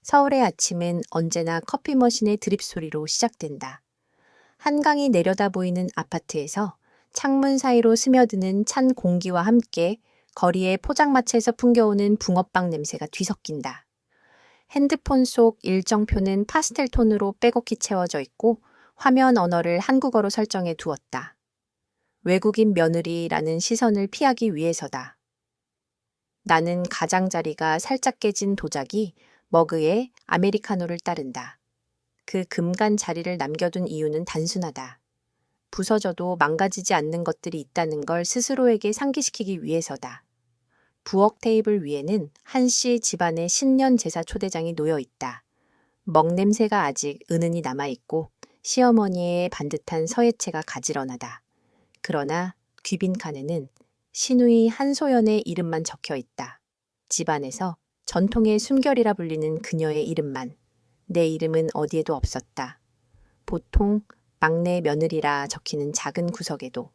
서울의 아침은 언제나 커피 머신의 드립 소리로 시작된다. 한강이 내려다 보이는 아파트에서 창문 사이로 스며드는 찬 공기와 함께 거리의 포장마차에서 풍겨오는 붕어빵 냄새가 뒤섞인다. 핸드폰 속 일정표는 파스텔 톤으로 빼곡히 채워져 있고 화면 언어를 한국어로 설정해 두었다. 외국인 며느리라는 시선을 피하기 위해서다. 나는 가장자리가 살짝 깨진 도자기 머그에 아메리카노를 따른다. 그 금간 자리를 남겨둔 이유는 단순하다. 부서져도 망가지지 않는 것들이 있다는 걸 스스로에게 상기시키기 위해서다. 부엌 테이블 위에는 한씨 집안의 신년 제사 초대장이 놓여 있다. 먹냄새가 아직 은은히 남아있고 시어머니의 반듯한 서예체가 가지런하다. 그러나 귀빈칸에는 시누이 한소연의 이름만 적혀 있다. 집안에서 전통의 숨결이라 불리는 그녀의 이름만. 내 이름은 어디에도 없었다. 보통 막내 며느리라 적히는 작은 구석에도.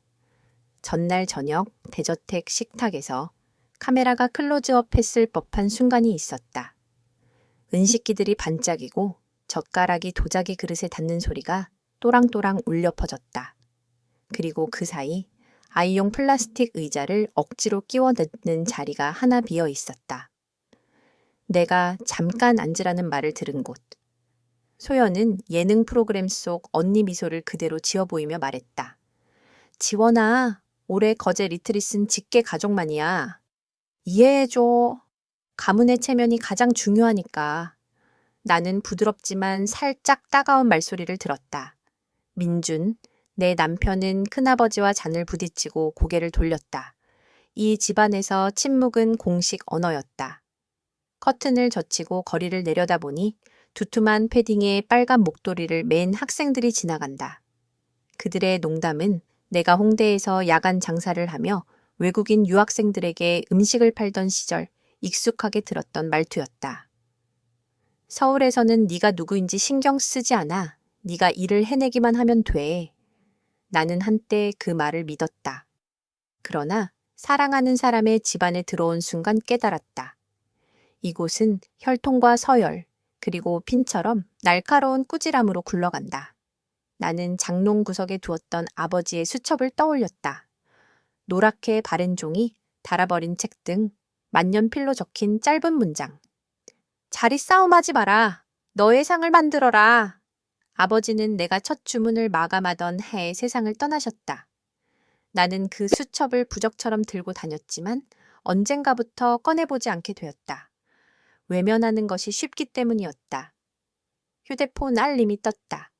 전날 저녁 대저택 식탁에서 카메라가 클로즈업 했을 법한 순간이 있었다. 은식기들이 반짝이고 젓가락이 도자기 그릇에 닿는 소리가 또랑또랑 울려 퍼졌다. 그리고 그 사이 아이용 플라스틱 의자를 억지로 끼워 넣는 자리가 하나 비어 있었다. 내가 잠깐 앉으라는 말을 들은 곳. 소연은 예능 프로그램 속 언니 미소를 그대로 지어 보이며 말했다. 지원아, 올해 거제 리트릿은 직계 가족만이야. 이해해줘. 가문의 체면이 가장 중요하니까. 나는 부드럽지만 살짝 따가운 말소리를 들었다. 민준, 내 남편은 큰아버지와 잔을 부딪히고 고개를 돌렸다. 이 집안에서 침묵은 공식 언어였다. 커튼을 젖히고 거리를 내려다보니 두툼한 패딩에 빨간 목도리를 맨 학생들이 지나간다. 그들의 농담은 내가 홍대에서 야간 장사를 하며 외국인 유학생들에게 음식을 팔던 시절 익숙하게 들었던 말투였다. 서울에서는 네가 누구인지 신경 쓰지 않아. 네가 일을 해내기만 하면 돼. 나는 한때 그 말을 믿었다. 그러나 사랑하는 사람의 집안에 들어온 순간 깨달았다. 이곳은 혈통과 서열, 그리고 핀처럼 날카로운 꾸지람으로 굴러간다. 나는 장롱 구석에 두었던 아버지의 수첩을 떠올렸다. 노랗게 바랜 종이, 닳아버린 책 등 만년필로 적힌 짧은 문장. 자리 싸움하지 마라. 너의 상을 만들어라. 아버지는 내가 첫 주문을 마감하던 해에 세상을 떠나셨다. 나는 그 수첩을 부적처럼 들고 다녔지만 언젠가부터 꺼내보지 않게 되었다. 외면하는 것이 쉽기 때문이었다. 휴대폰 알림이 떴다.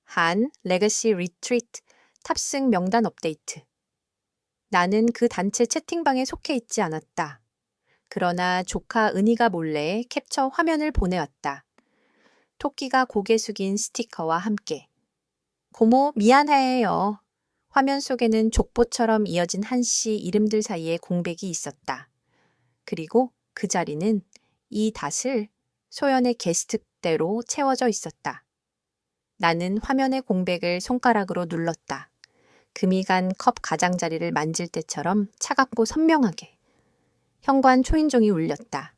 한 레거시 리트리트 탑승 명단 업데이트. 나는 그 단체 채팅방에 속해 있지 않았다. 그러나 조카 은희가 몰래 캡처 화면을 보내왔다. 토끼가 고개 숙인 스티커와 함께. 고모 미안해요. 화면 속에는 족보처럼 이어진 한씨 이름들 사이에 공백이 있었다. 그리고 그 자리는 이 닷을 소연의 게스트대로 채워져 있었다. 나는 화면의 공백을 손가락으로 눌렀다. 금이 간 컵 가장자리를 만질 때처럼 차갑고 선명하게. 현관 초인종이 울렸다.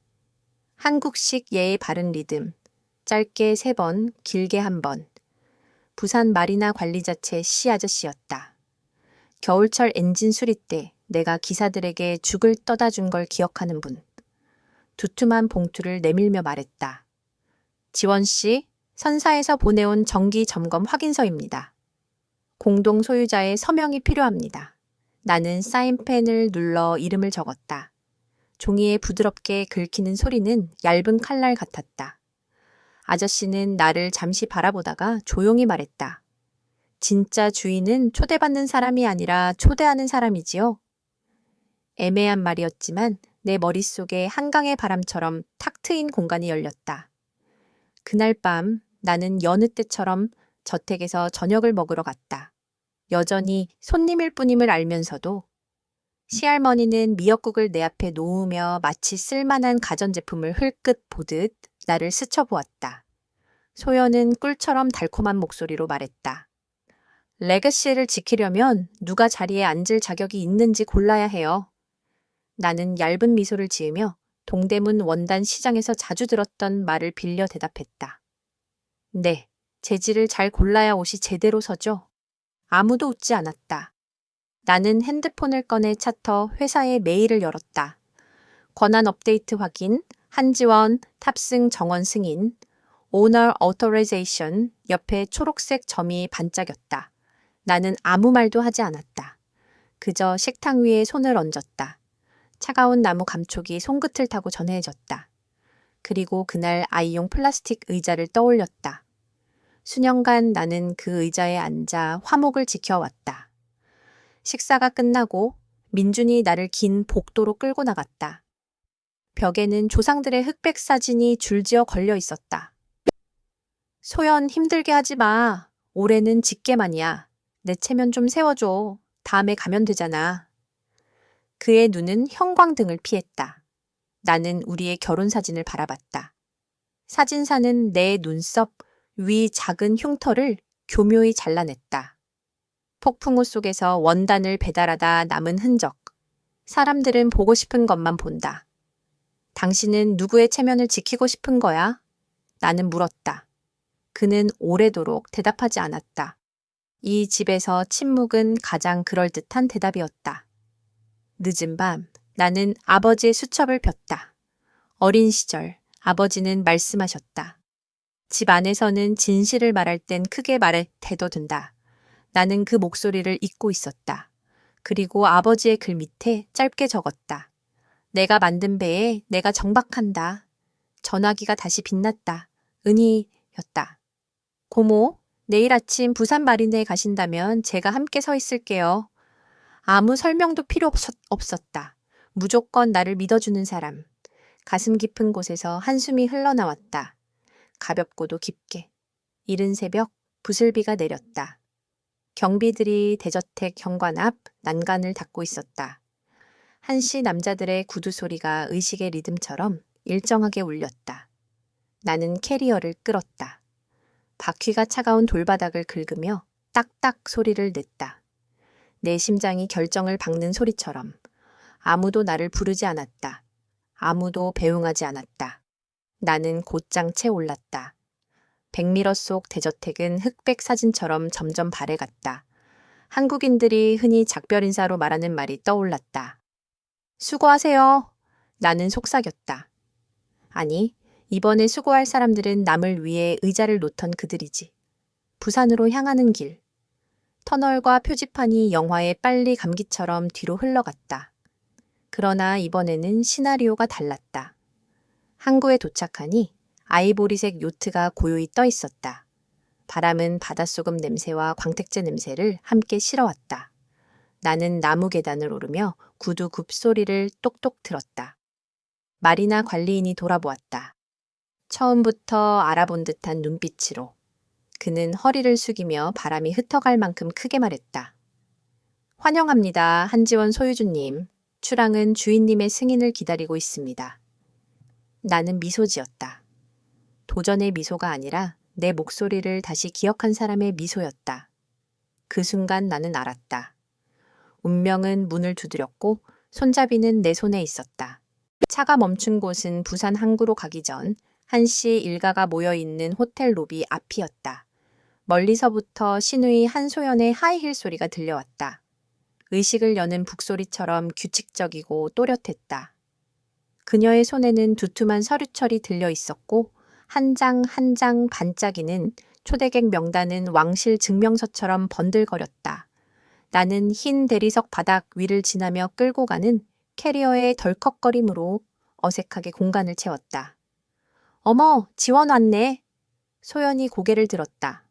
한국식 예의 바른 리듬. 짧게 3번, 길게 1번. 부산 마리나 관리자체 씨 아저씨였다. 겨울철 엔진 수리 때 내가 기사들에게 죽을 떠다 준 걸 기억하는 분. 두툼한 봉투를 내밀며 말했다. 지원 씨, 선사에서 보내온 정기 점검 확인서입니다. 공동 소유자의 서명이 필요합니다. 나는 사인펜을 눌러 이름을 적었다. 종이에 부드럽게 긁히는 소리는 얇은 칼날 같았다. 아저씨는 나를 잠시 바라보다가 조용히 말했다. 진짜 주인은 초대받는 사람이 아니라 초대하는 사람이지요. 애매한 말이었지만 내 머릿속에 한강의 바람처럼 탁 트인 공간이 열렸다. 그날 밤 나는 여느 때처럼 저택에서 저녁을 먹으러 갔다. 여전히 손님일 뿐임을 알면서도 시할머니는 미역국을 내 앞에 놓으며 마치 쓸만한 가전제품을 흘끗 보듯 나를 스쳐보았다. 소연은 꿀처럼 달콤한 목소리로 말했다. 레거시를 지키려면 누가 자리에 앉을 자격이 있는지 골라야 해요. 나는 얇은 미소를 지으며 동대문 원단 시장에서 자주 들었던 말을 빌려 대답했다. 네, 재질을 잘 골라야 옷이 제대로 서죠. 아무도 웃지 않았다. 나는 핸드폰을 꺼내 차터 회사의 메일을 열었다. 권한 업데이트 확인, 한지원, 탑승 정원 승인, Owner Authorization 옆에 초록색 점이 반짝였다. 나는 아무 말도 하지 않았다. 그저 식탁 위에 손을 얹었다. 차가운 나무 감촉이 손끝을 타고 전해졌다. 그리고 그날 아이용 플라스틱 의자를 떠올렸다. 수년간 나는 그 의자에 앉아 화목을 지켜왔다. 식사가 끝나고 민준이 나를 긴 복도로 끌고 나갔다. 벽에는 조상들의 흑백 사진이 줄지어 걸려 있었다. 소연 힘들게 하지 마. 올해는 직계만이야. 내 체면 좀 세워줘. 다음에 가면 되잖아. 그의 눈은 형광등을 피했다. 나는 우리의 결혼 사진을 바라봤다. 사진사는 내 눈썹 위 작은 흉터를 교묘히 잘라냈다. 폭풍우 속에서 원단을 배달하다 남은 흔적. 사람들은 보고 싶은 것만 본다. 당신은 누구의 체면을 지키고 싶은 거야? 나는 물었다. 그는 오래도록 대답하지 않았다. 이 집에서 침묵은 가장 그럴듯한 대답이었다. 늦은 밤, 나는 아버지의 수첩을 폈다. 어린 시절, 아버지는 말씀하셨다. 집 안에서는 진실을 말할 땐 크게 말해 대둬든다. 나는 그 목소리를 잊고 있었다. 그리고 아버지의 글 밑에 짧게 적었다. 내가 만든 배에 내가 정박한다. 전화기가 다시 빛났다. 은희였다. 고모, 내일 아침 부산 마리네에 가신다면 제가 함께 서 있을게요. 아무 설명도 필요 없었다. 무조건 나를 믿어주는 사람. 가슴 깊은 곳에서 한숨이 흘러나왔다. 가볍고도 깊게. 이른 새벽 부슬비가 내렸다. 경비들이 대저택 현관 앞 난간을 닫고 있었다. 한시 남자들의 구두 소리가 의식의 리듬처럼 일정하게 울렸다. 나는 캐리어를 끌었다. 바퀴가 차가운 돌바닥을 긁으며 딱딱 소리를 냈다. 내 심장이 결정을 박는 소리처럼. 아무도 나를 부르지 않았다. 아무도 배웅하지 않았다. 나는 곧장 채 올랐다. 백미러 속 대저택은 흑백 사진처럼 점점 발해갔다. 한국인들이 흔히 작별 인사로 말하는 말이 떠올랐다. 수고하세요. 나는 속삭였다. 아니, 이번에 수고할 사람들은 남을 위해 의자를 놓던 그들이지. 부산으로 향하는 길. 터널과 표지판이 영화의 빨리 감기처럼 뒤로 흘러갔다. 그러나 이번에는 시나리오가 달랐다. 항구에 도착하니 아이보리색 요트가 고요히 떠 있었다. 바람은 바닷소금 냄새와 광택제 냄새를 함께 실어왔다. 나는 나무 계단을 오르며 구두 굽 소리를 똑똑 들었다. 마리나 관리인이 돌아보았다. 처음부터 알아본 듯한 눈빛으로. 그는 허리를 숙이며 바람이 흩어갈 만큼 크게 말했다. 환영합니다, 한지원 소유주님. 출항은 주인님의 승인을 기다리고 있습니다. 나는 미소 지었다. 도전의 미소가 아니라 내 목소리를 다시 기억한 사람의 미소였다. 그 순간 나는 알았다. 운명은 문을 두드렸고 손잡이는 내 손에 있었다. 차가 멈춘 곳은 부산 항구로 가기 전 한씨 일가가 모여있는 호텔 로비 앞이었다. 멀리서부터 신우이 한소연의 하이힐 소리가 들려왔다. 의식을 여는 북소리처럼 규칙적이고 또렷했다. 그녀의 손에는 두툼한 서류철이 들려 있었고 한 장 한 장 반짝이는 초대객 명단은 왕실 증명서처럼 번들거렸다. 나는 흰 대리석 바닥 위를 지나며 끌고 가는 캐리어의 덜컥거림으로 어색하게 공간을 채웠다. 어머, 지원 왔네. 소연이 고개를 들었다.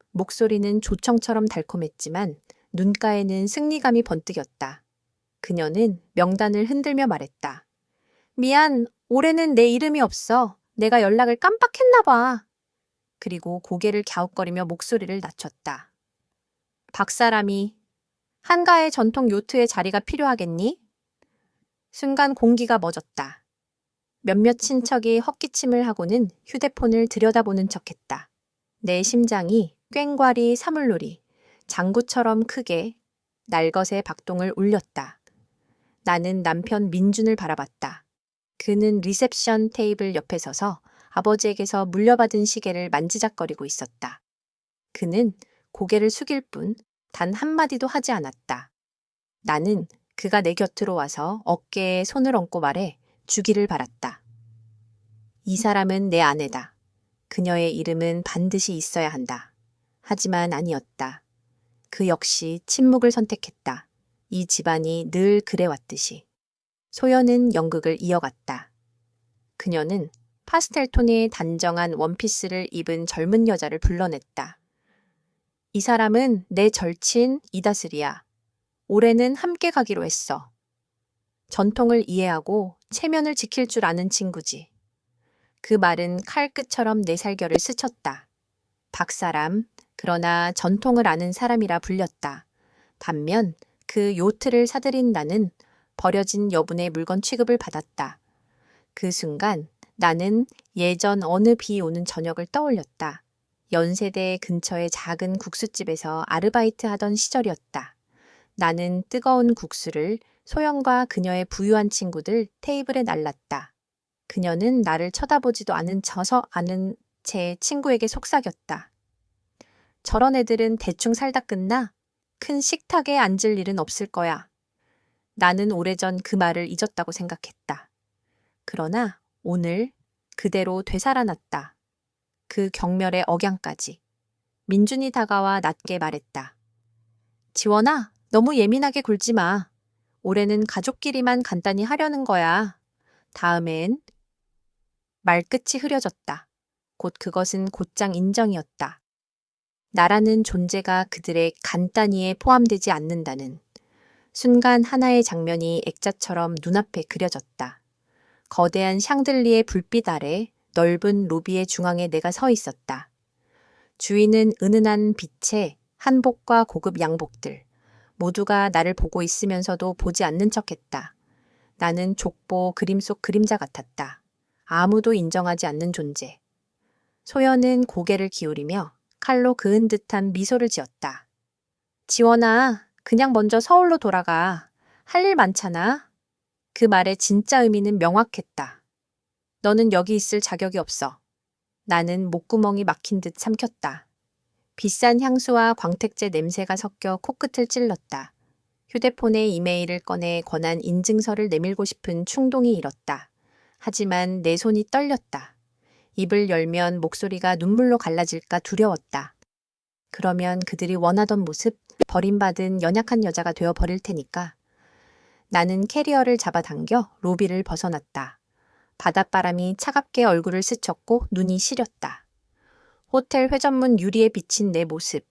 목소리는 조청처럼 달콤했지만 눈가에는 승리감이 번뜩였다. 그녀는 명단을 흔들며 말했다. 미안, 올해는 내 이름이 없어. 내가 연락을 깜빡했나 봐. 그리고 고개를 갸웃거리며 목소리를 낮췄다. 박사람이 한가의 전통 요트의 자리가 필요하겠니? 순간 공기가 멎었다. 몇몇 친척이 헛기침을 하고는 휴대폰을 들여다보는 척했다. 내 심장이 꽹과리 사물놀이, 장구처럼 크게 날것의 박동을 울렸다. 나는 남편 민준을 바라봤다. 그는 리셉션 테이블 옆에 서서 아버지에게서 물려받은 시계를 만지작거리고 있었다. 그는 고개를 숙일 뿐 단 한마디도 하지 않았다. 나는 그가 내 곁으로 와서 어깨에 손을 얹고 말해 주기를 바랐다. 이 사람은 내 아내다. 그녀의 이름은 반드시 있어야 한다. 하지만 아니었다. 그 역시 침묵을 선택했다. 이 집안이 늘 그래왔듯이. 소연은 연극을 이어갔다. 그녀는 파스텔 톤의 단정한 원피스를 입은 젊은 여자를 불러냈다. 이 사람은 내 절친 이다슬이야. 올해는 함께 가기로 했어. 전통을 이해하고 체면을 지킬 줄 아는 친구지. 그 말은 칼끝처럼 내 살결을 스쳤다. 박사람, 그러나 전통을 아는 사람이라 불렸다. 반면 그 요트를 사들인 나는 버려진 여분의 물건 취급을 받았다. 그 순간 나는 예전 어느 비 오는 저녁을 떠올렸다. 연세대 근처의 작은 국수집에서 아르바이트 하던 시절이었다. 나는 뜨거운 국수를 소영과 그녀의 부유한 친구들 테이블에 날랐다. 그녀는 나를 쳐다보지도 않은 제 친구에게 속삭였다. 저런 애들은 대충 살다 끝나 큰 식탁에 앉을 일은 없을 거야. 나는 오래전 그 말을 잊었다고 생각했다. 그러나 오늘 그대로 되살아났다. 그 경멸의 억양까지. 민준이 다가와 낮게 말했다. 지원아, 너무 예민하게 굴지 마. 올해는 가족끼리만 간단히 하려는 거야. 다음엔 말끝이 흐려졌다. 곧 그것은 곧장 인정이었다. 나라는 존재가 그들의 간단히에 포함되지 않는다는 순간 하나의 장면이 액자처럼 눈앞에 그려졌다. 거대한 샹들리의 불빛 아래 넓은 로비의 중앙에 내가 서 있었다. 주위는 은은한 빛에 한복과 고급 양복들, 모두가 나를 보고 있으면서도 보지 않는 척했다. 나는 족보 그림 속 그림자 같았다. 아무도 인정하지 않는 존재. 소연은 고개를 기울이며 칼로 그은 듯한 미소를 지었다. 지원아, 그냥 먼저 서울로 돌아가. 할 일 많잖아. 그 말의 진짜 의미는 명확했다. 너는 여기 있을 자격이 없어. 나는 목구멍이 막힌 듯 삼켰다. 비싼 향수와 광택제 냄새가 섞여 코끝을 찔렀다. 휴대폰에 이메일을 꺼내 권한 인증서를 내밀고 싶은 충동이 일었다. 하지만 내 손이 떨렸다. 입을 열면 목소리가 눈물로 갈라질까 두려웠다. 그러면 그들이 원하던 모습, 버림받은 연약한 여자가 되어버릴 테니까. 나는 캐리어를 잡아당겨 로비를 벗어났다. 바닷바람이 차갑게 얼굴을 스쳤고 눈이 시렸다. 호텔 회전문 유리에 비친 내 모습.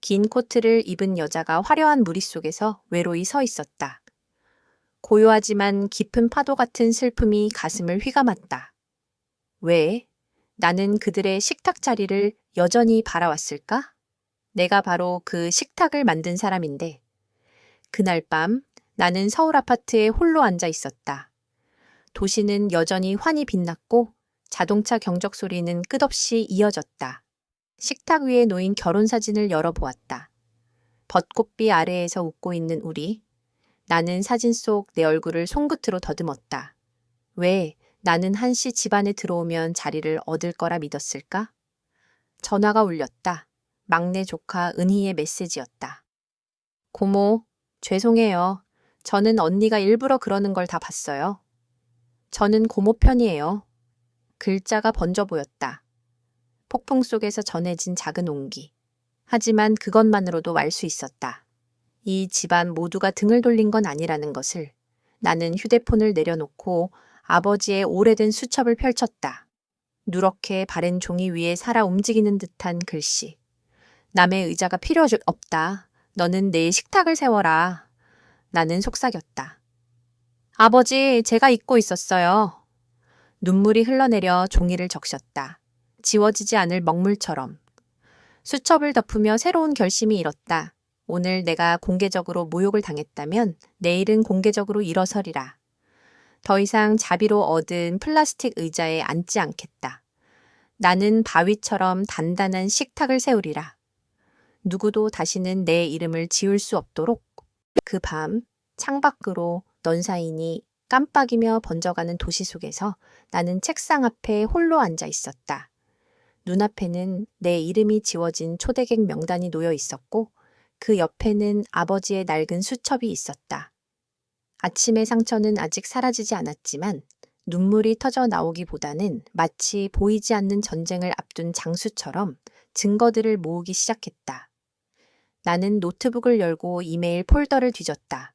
긴 코트를 입은 여자가 화려한 무리 속에서 외로이 서 있었다. 고요하지만 깊은 파도 같은 슬픔이 가슴을 휘감았다. 왜? 나는 그들의 식탁 자리를 여전히 바라왔을까? 내가 바로 그 식탁을 만든 사람인데. 그날 밤 나는 서울 아파트에 홀로 앉아 있었다. 도시는 여전히 환히 빛났고 자동차 경적 소리는 끝없이 이어졌다. 식탁 위에 놓인 결혼사진을 열어보았다. 벚꽃비 아래에서 웃고 있는 우리. 나는 사진 속 내 얼굴을 손끝으로 더듬었다. 왜 나는 한시 집안에 들어오면 자리를 얻을 거라 믿었을까? 전화가 울렸다. 막내 조카 은희의 메시지였다. 고모, 죄송해요. 저는 언니가 일부러 그러는 걸 다 봤어요. 저는 고모 편이에요. 글자가 번져 보였다. 폭풍 속에서 전해진 작은 온기. 하지만 그것만으로도 알 수 있었다. 이 집안 모두가 등을 돌린 건 아니라는 것을. 나는 휴대폰을 내려놓고 아버지의 오래된 수첩을 펼쳤다. 누렇게 바랜 종이 위에 살아 움직이는 듯한 글씨. 남의 의자가 필요 없다. 너는 내 식탁을 세워라. 나는 속삭였다. 아버지, 제가 잊고 있었어요. 눈물이 흘러내려 종이를 적셨다. 지워지지 않을 먹물처럼. 수첩을 덮으며 새로운 결심이 일었다. 오늘 내가 공개적으로 모욕을 당했다면 내일은 공개적으로 일어서리라. 더 이상 자비로 얻은 플라스틱 의자에 앉지 않겠다. 나는 바위처럼 단단한 식탁을 세우리라. 누구도 다시는 내 이름을 지을 수 없도록. 그 밤 창밖으로 넌사인이 깜빡이며 번져가는 도시 속에서 나는 책상 앞에 홀로 앉아 있었다. 눈앞에는 내 이름이 지워진 초대객 명단이 놓여 있었고 그 옆에는 아버지의 낡은 수첩이 있었다. 아침의 상처는 아직 사라지지 않았지만 눈물이 터져 나오기보다는 마치 보이지 않는 전쟁을 앞둔 장수처럼 증거들을 모으기 시작했다. 나는 노트북을 열고 이메일 폴더를 뒤졌다.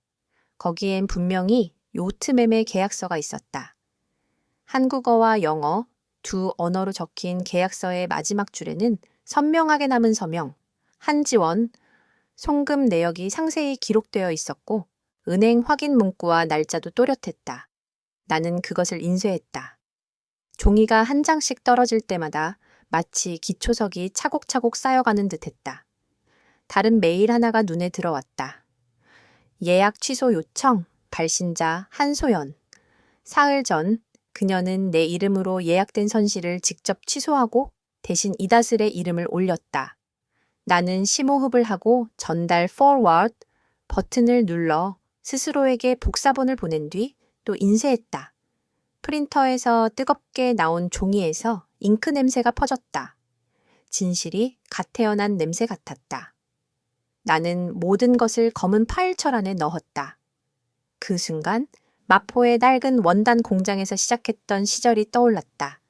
거기엔 분명히 요트 매매 계약서가 있었다. 한국어와 영어 두 언어로 적힌 계약서의 마지막 줄에는 선명하게 남은 서명, 한지원, 송금 내역이 상세히 기록되어 있었고 은행 확인 문구와 날짜도 또렷했다. 나는 그것을 인쇄했다. 종이가 한 장씩 떨어질 때마다 마치 기초석이 차곡차곡 쌓여가는 듯했다. 다른 메일 하나가 눈에 들어왔다. 예약 취소 요청, 발신자 한소연. 사흘 전 그녀는 내 이름으로 예약된 선실을 직접 취소하고 대신 이다슬의 이름을 올렸다. 나는 심호흡을 하고 전달 forward 버튼을 눌러 스스로에게 복사본을 보낸 뒤 또 인쇄했다. 프린터에서 뜨겁게 나온 종이에서 잉크 냄새가 퍼졌다. 진실이 갓 태어난 냄새 같았다. 나는 모든 것을 검은 파일철 안에 넣었다. 그 순간 마포의 낡은 원단 공장에서 시작했던 시절이 떠올랐다.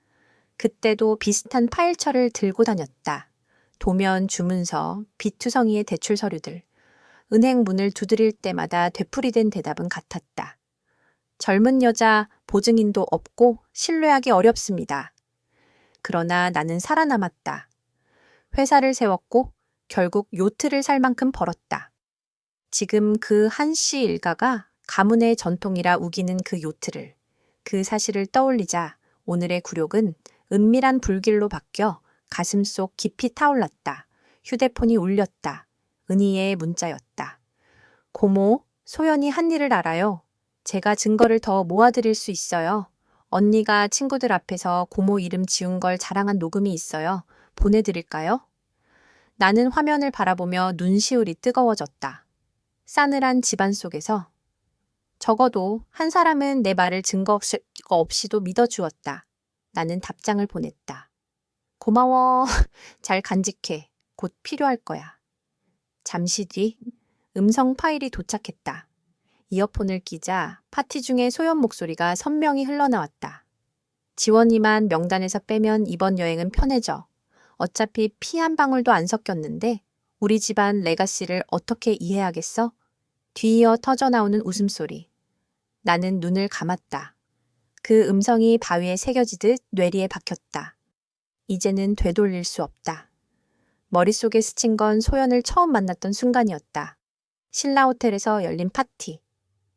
그때도 비슷한 파일철을 들고 다녔다. 도면 주문서, 비투성이의 대출 서류들. 은행 문을 두드릴 때마다 되풀이된 대답은 같았다. 젊은 여자, 보증인도 없고 신뢰하기 어렵습니다. 그러나 나는 살아남았다. 회사를 세웠고 결국 요트를 살 만큼 벌었다. 지금 그 한씨 일가가 가문의 전통이라 우기는 그 요트를, 그 사실을 떠올리자 오늘의 굴욕은 은밀한 불길로 바뀌어 가슴속 깊이 타올랐다. 휴대폰이 울렸다. 은희의 문자였다. 고모, 소연이 한 일을 알아요. 제가 증거를 더 모아드릴 수 있어요. 언니가 친구들 앞에서 고모 이름 지운 걸 자랑한 녹음이 있어요. 보내드릴까요? 나는 화면을 바라보며 눈시울이 뜨거워졌다. 싸늘한 집안 속에서 적어도 한 사람은 내 말을 증거 없이도 믿어주었다. 나는 답장을 보냈다. 고마워. 잘 간직해. 곧 필요할 거야. 잠시 뒤 음성 파일이 도착했다. 이어폰을 끼자 파티 중에 소연 목소리가 선명히 흘러나왔다. 지원이만 명단에서 빼면 이번 여행은 편해져. 어차피 피 한 방울도 안 섞였는데 우리 집안 레가시를 어떻게 이해하겠어? 뒤이어 터져나오는 웃음소리. 나는 눈을 감았다. 그 음성이 바위에 새겨지듯 뇌리에 박혔다. 이제는 되돌릴 수 없다. 머릿속에 스친 건 소연을 처음 만났던 순간이었다. 신라호텔에서 열린 파티.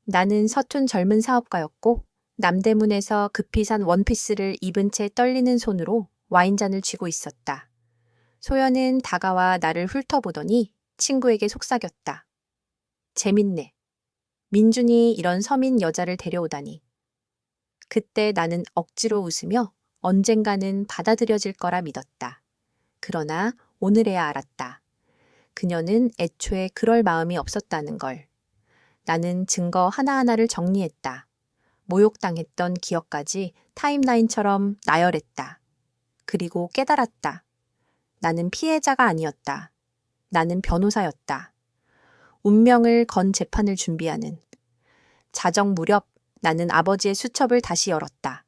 나는 서툰 젊은 사업가였고 남대문에서 급히 산 원피스를 입은 채 떨리는 손으로 와인잔을 쥐고 있었다. 소연은 다가와 나를 훑어보더니 친구에게 속삭였다. 재밌네. 민준이 이런 서민 여자를 데려오다니. 그때 나는 억지로 웃으며 언젠가는 받아들여질 거라 믿었다. 그러나 오늘에야 알았다. 그녀는 애초에 그럴 마음이 없었다는 걸. 나는 증거 하나하나를 정리했다. 모욕당했던 기억까지 타임라인처럼 나열했다. 그리고 깨달았다. 나는 피해자가 아니었다. 나는 변호사였다. 운명을 건 재판을 준비하는. 자정 무렵 나는 아버지의 수첩을 다시 열었다.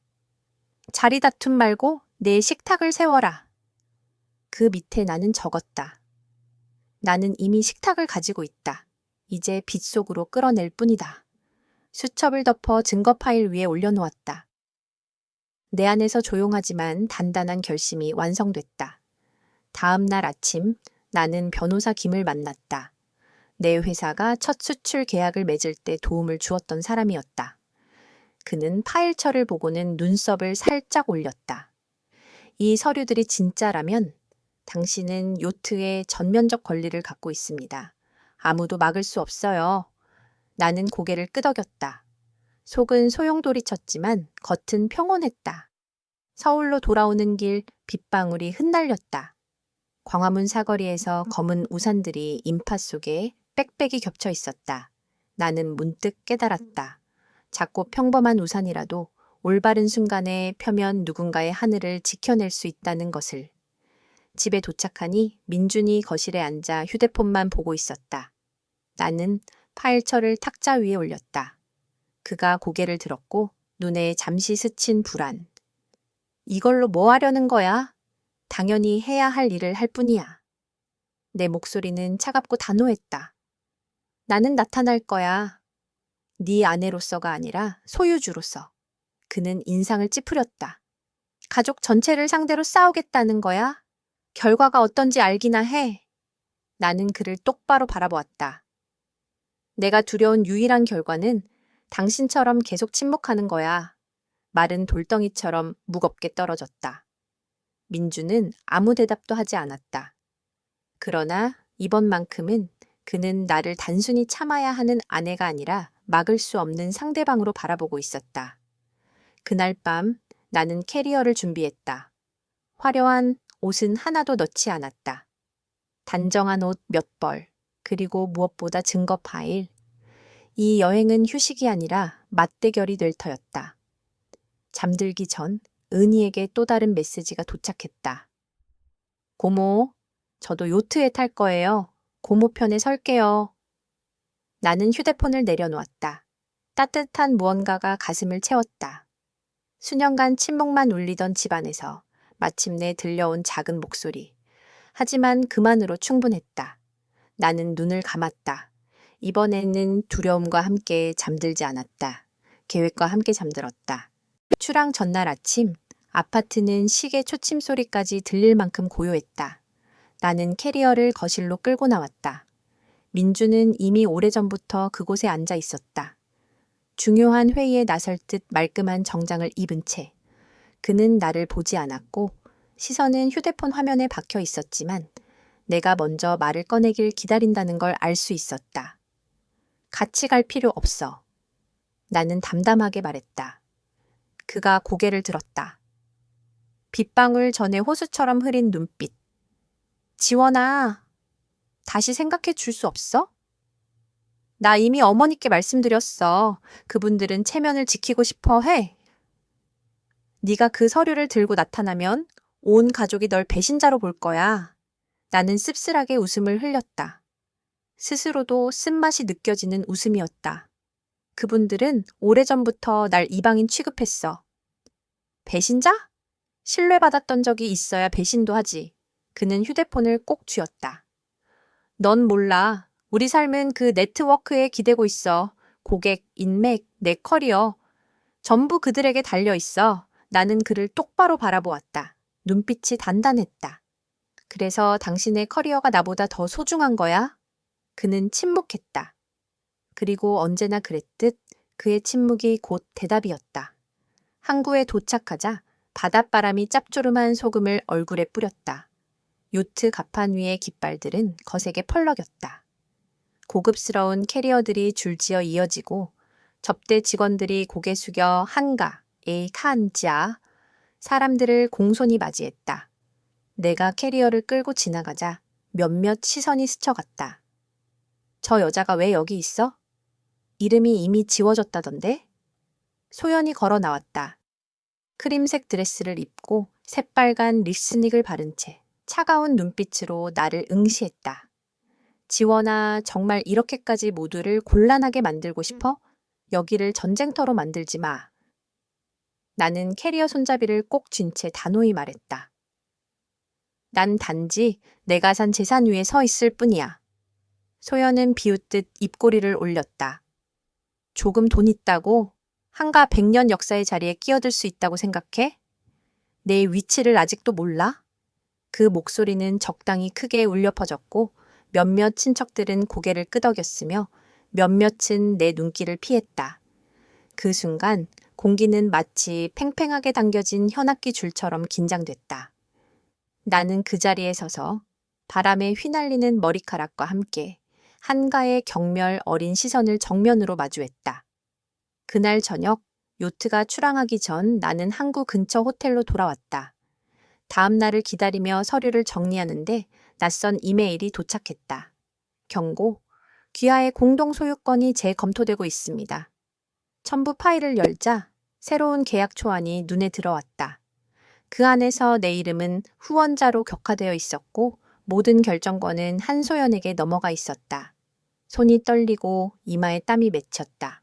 자리 다툼 말고 내 식탁을 세워라. 그 밑에 나는 적었다. 나는 이미 식탁을 가지고 있다. 이제 빗속으로 끌어낼 뿐이다. 수첩을 덮어 증거 파일 위에 올려놓았다. 내 안에서 조용하지만 단단한 결심이 완성됐다. 다음 날 아침 나는 변호사 김을 만났다. 내 회사가 첫 수출 계약을 맺을 때 도움을 주었던 사람이었다. 그는 파일철을 보고는 눈썹을 살짝 올렸다. 이 서류들이 진짜라면 당신은 요트의 전면적 권리를 갖고 있습니다. 아무도 막을 수 없어요. 나는 고개를 끄덕였다. 속은 소용돌이쳤지만 겉은 평온했다. 서울로 돌아오는 길 빗방울이 흩날렸다. 광화문 사거리에서 검은 우산들이 인파 속에 빽빽이 겹쳐 있었다. 나는 문득 깨달았다. 작고 평범한 우산이라도 올바른 순간에 펴면 누군가의 하늘을 지켜낼 수 있다는 것을. 집에 도착하니 민준이 거실에 앉아 휴대폰만 보고 있었다. 나는 파일처를 탁자 위에 올렸다. 그가 고개를 들었고 눈에 잠시 스친 불안. 이걸로 뭐 하려는 거야? 당연히 해야 할 일을 할 뿐이야. 내 목소리는 차갑고 단호했다. 나는 나타날 거야. 네 아내로서가 아니라 소유주로서. 그는 인상을 찌푸렸다. 가족 전체를 상대로 싸우겠다는 거야? 결과가 어떤지 알기나 해. 나는 그를 똑바로 바라보았다. 내가 두려운 유일한 결과는 당신처럼 계속 침묵하는 거야. 말은 돌덩이처럼 무겁게 떨어졌다. 민주는 아무 대답도 하지 않았다. 그러나 이번만큼은 그는 나를 단순히 참아야 하는 아내가 아니라 막을 수 없는 상대방으로 바라보고 있었다. 그날 밤 나는 캐리어를 준비했다. 화려한 옷은 하나도 넣지 않았다. 단정한 옷 몇 벌, 그리고 무엇보다 증거 파일. 이 여행은 휴식이 아니라 맞대결이 될 터였다. 잠들기 전 은희에게 또 다른 메시지가 도착했다. 고모, 저도 요트에 탈 거예요. 고모 편에 설게요. 나는 휴대폰을 내려놓았다. 따뜻한 무언가가 가슴을 채웠다. 수년간 침묵만 울리던 집안에서 마침내 들려온 작은 목소리. 하지만 그만으로 충분했다. 나는 눈을 감았다. 이번에는 두려움과 함께 잠들지 않았다. 계획과 함께 잠들었다. 출항 전날 아침, 아파트는 시계 초침 소리까지 들릴 만큼 고요했다. 나는 캐리어를 거실로 끌고 나왔다. 민주는 이미 오래전부터 그곳에 앉아 있었다. 중요한 회의에 나설 듯 말끔한 정장을 입은 채. 그는 나를 보지 않았고 시선은 휴대폰 화면에 박혀 있었지만 내가 먼저 말을 꺼내길 기다린다는 걸 알 수 있었다. 같이 갈 필요 없어. 나는 담담하게 말했다. 그가 고개를 들었다. 빗방울 전에 호수처럼 흐린 눈빛. 지원아, 다시 생각해 줄 수 없어? 나 이미 어머니께 말씀드렸어. 그분들은 체면을 지키고 싶어 해. 네가 그 서류를 들고 나타나면 온 가족이 널 배신자로 볼 거야. 나는 씁쓸하게 웃음을 흘렸다. 스스로도 쓴맛이 느껴지는 웃음이었다. 그분들은 오래전부터 날 이방인 취급했어. 배신자? 신뢰받았던 적이 있어야 배신도 하지. 그는 휴대폰을 꼭 쥐었다. 넌 몰라. 우리 삶은 그 네트워크에 기대고 있어. 고객, 인맥, 내 커리어. 전부 그들에게 달려 있어. 나는 그를 똑바로 바라보았다. 눈빛이 단단했다. 그래서 당신의 커리어가 나보다 더 소중한 거야? 그는 침묵했다. 그리고 언제나 그랬듯 그의 침묵이 곧 대답이었다. 항구에 도착하자 바닷바람이 짭조름한 소금을 얼굴에 뿌렸다. 요트 갑판 위의 깃발들은 거세게 펄럭였다. 고급스러운 캐리어들이 줄지어 이어지고 접대 직원들이 고개 숙여 한가에 칸지아 사람들을 공손히 맞이했다. 내가 캐리어를 끌고 지나가자 몇몇 시선이 스쳐갔다. 저 여자가 왜 여기 있어? 이름이 이미 지워졌다던데? 소연이 걸어 나왔다. 크림색 드레스를 입고 새빨간 립스틱을 바른 채 차가운 눈빛으로 나를 응시했다. 지원아, 정말 이렇게까지 모두를 곤란하게 만들고 싶어? 여기를 전쟁터로 만들지 마. 나는 캐리어 손잡이를 꼭 쥔 채 단호히 말했다. 난 단지 내가 산 재산 위에 서 있을 뿐이야. 소연은 비웃듯 입꼬리를 올렸다. 조금 돈 있다고? 한가 100년 역사의 자리에 끼어들 수 있다고 생각해? 내 위치를 아직도 몰라? 그 목소리는 적당히 크게 울려 퍼졌고 몇몇 친척들은 고개를 끄덕였으며 몇몇은 내 눈길을 피했다. 그 순간 공기는 마치 팽팽하게 당겨진 현악기 줄처럼 긴장됐다. 나는 그 자리에 서서 바람에 휘날리는 머리카락과 함께 한가의 경멸 어린 시선을 정면으로 마주했다. 그날 저녁 요트가 출항하기 전 나는 항구 근처 호텔로 돌아왔다. 다음 날을 기다리며 서류를 정리하는데 낯선 이메일이 도착했다. 경고, 귀하의 공동 소유권이 재검토되고 있습니다. 첨부 파일을 열자 새로운 계약 초안이 눈에 들어왔다. 그 안에서 내 이름은 후원자로 격화되어 있었고 모든 결정권은 한소연에게 넘어가 있었다. 손이 떨리고 이마에 땀이 맺혔다.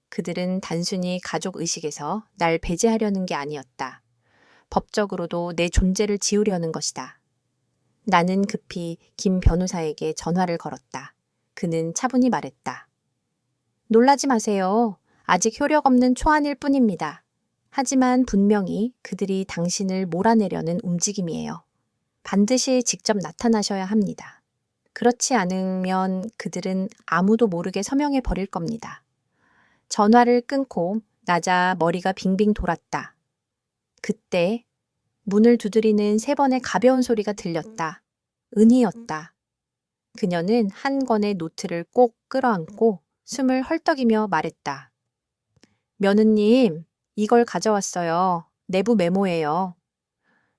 그들은 단순히 가족 의식에서 날 배제하려는 게 아니었다. 법적으로도 내 존재를 지우려는 것이다. 나는 급히 김 변호사에게 전화를 걸었다. 그는 차분히 말했다. 놀라지 마세요. 아직 효력 없는 초안일 뿐입니다. 하지만 분명히 그들이 당신을 몰아내려는 움직임이에요. 반드시 직접 나타나셔야 합니다. 그렇지 않으면 그들은 아무도 모르게 서명해 버릴 겁니다. 전화를 끊고 나자 머리가 빙빙 돌았다. 그때 문을 두드리는 3번의 가벼운 소리가 들렸다. 은희였다. 그녀는 한 권의 노트를 꼭 끌어안고 숨을 헐떡이며 말했다. 며느님, 이걸 가져왔어요. 내부 메모예요.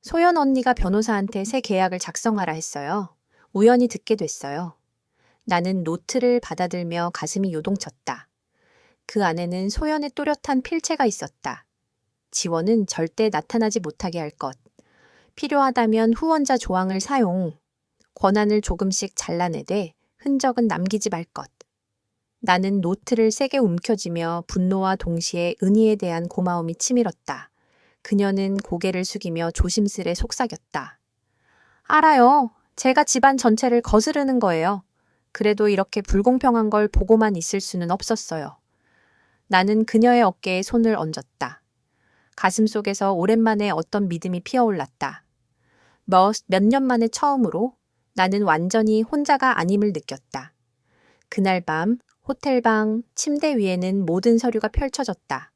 소연 언니가 변호사한테 새 계약을 작성하라 했어요. 우연히 듣게 됐어요. 나는 노트를 받아들며 가슴이 요동쳤다. 그 안에는 소연의 또렷한 필체가 있었다. 지원은 절대 나타나지 못하게 할 것. 필요하다면 후원자 조항을 사용. 권한을 조금씩 잘라내되 흔적은 남기지 말 것. 나는 노트를 세게 움켜쥐며 분노와 동시에 은희에 대한 고마움이 치밀었다. 그녀는 고개를 숙이며 조심스레 속삭였다. 알아요. 제가 집안 전체를 거스르는 거예요. 그래도 이렇게 불공평한 걸 보고만 있을 수는 없었어요. 나는 그녀의 어깨에 손을 얹었다. 가슴 속에서 오랜만에 어떤 믿음이 피어올랐다. 몇 년 만에 처음으로 나는 완전히 혼자가 아님을 느꼈다. 그날 밤 호텔방 침대 위에는 모든 서류가 펼쳐졌다.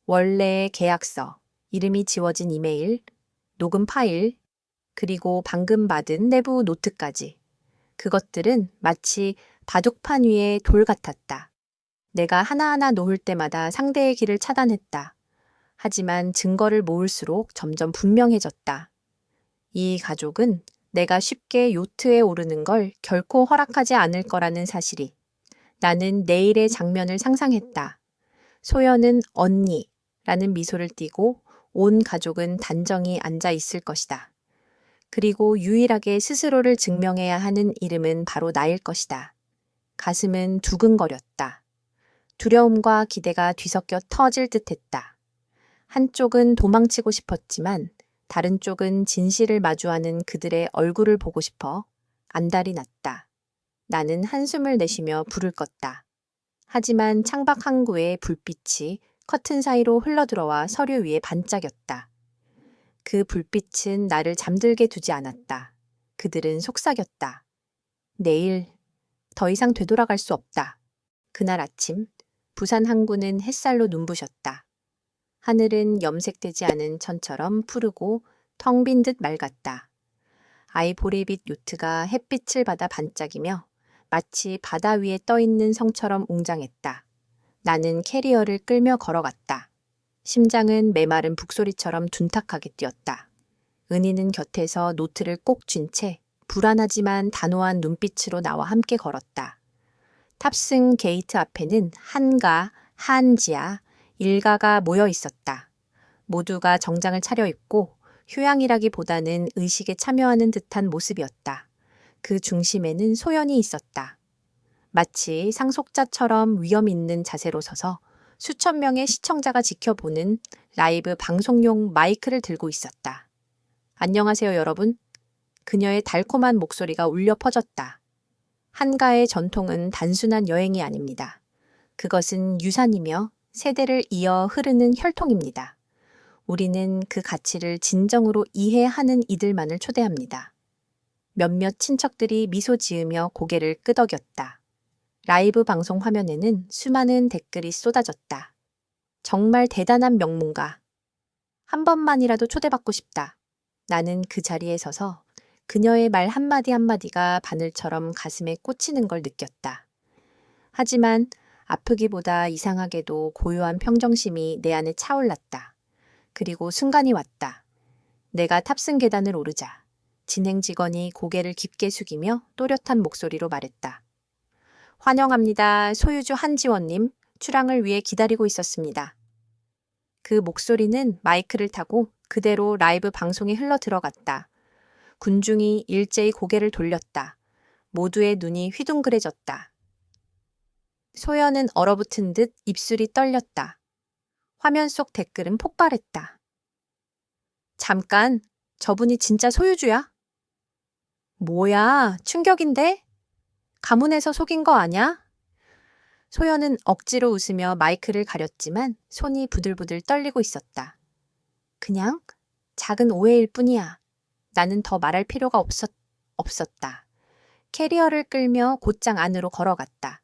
원래의 계약서, 이름이 지워진 이메일, 녹음 파일, 그리고 방금 받은 내부 노트까지. 그것들은 마치 바둑판 위의 돌 같았다. 내가 하나하나 놓을 때마다 상대의 길을 차단했다. 하지만 증거를 모을수록 점점 분명해졌다. 이 가족은 내가 쉽게 요트에 오르는 걸 결코 허락하지 않을 거라는 사실이. 나는 내일의 장면을 상상했다. 소연은 언니라는 미소를 띠고 온 가족은 단정히 앉아 있을 것이다. 그리고 유일하게 스스로를 증명해야 하는 이름은 바로 나일 것이다. 가슴은 두근거렸다. 두려움과 기대가 뒤섞여 터질 듯했다. 한쪽은 도망치고 싶었지만 다른 쪽은 진실을 마주하는 그들의 얼굴을 보고 싶어 안달이 났다. 나는 한숨을 내쉬며 불을 껐다. 하지만 창밖 항구의 불빛이 커튼 사이로 흘러들어와 서류 위에 반짝였다. 그 불빛은 나를 잠들게 두지 않았다. 그들은 속삭였다. 내일 더 이상 되돌아갈 수 없다. 그날 아침 부산 항구는 햇살로 눈부셨다. 하늘은 염색되지 않은 천처럼 푸르고 텅 빈 듯 맑았다. 아이보리빛 요트가 햇빛을 받아 반짝이며 마치 바다 위에 떠있는 성처럼 웅장했다. 나는 캐리어를 끌며 걸어갔다. 심장은 메마른 북소리처럼 둔탁하게 뛰었다. 은희는 곁에서 노트를 꼭 쥔 채 불안하지만 단호한 눈빛으로 나와 함께 걸었다. 탑승 게이트 앞에는 한가, 한지아, 일가가 모여 있었다. 모두가 정장을 차려입고 휴양이라기보다는 의식에 참여하는 듯한 모습이었다. 그 중심에는 소연이 있었다. 마치 상속자처럼 위험 있는 자세로 서서 수천 명의 시청자가 지켜보는 라이브 방송용 마이크를 들고 있었다. 안녕하세요, 여러분. 그녀의 달콤한 목소리가 울려 퍼졌다. 한가의 전통은 단순한 여행이 아닙니다. 그것은 유산이며 세대를 이어 흐르는 혈통입니다. 우리는 그 가치를 진정으로 이해하는 이들만을 초대합니다. 몇몇 친척들이 미소 지으며 고개를 끄덕였다. 라이브 방송 화면에는 수많은 댓글이 쏟아졌다. 정말 대단한 명문가. 한 번만이라도 초대받고 싶다. 나는 그 자리에 서서 그녀의 말 한마디 한마디가 바늘처럼 가슴에 꽂히는 걸 느꼈다. 하지만 아프기보다 이상하게도 고요한 평정심이 내 안에 차올랐다. 그리고 순간이 왔다. 내가 탑승 계단을 오르자 진행 직원이 고개를 깊게 숙이며 또렷한 목소리로 말했다. 환영합니다. 소유주 한지원님. 출항을 위해 기다리고 있었습니다. 그 목소리는 마이크를 타고 그대로 라이브 방송에 흘러 들어갔다. 군중이 일제히 고개를 돌렸다. 모두의 눈이 휘둥그레졌다. 소연은 얼어붙은 듯 입술이 떨렸다. 화면 속 댓글은 폭발했다. 잠깐, 저분이 진짜 소유주야? 뭐야, 충격인데? 가문에서 속인 거 아냐? 소연은 억지로 웃으며 마이크를 가렸지만 손이 부들부들 떨리고 있었다. 그냥 작은 오해일 뿐이야. 나는 더 말할 필요가 없었다. 캐리어를 끌며 곧장 안으로 걸어갔다.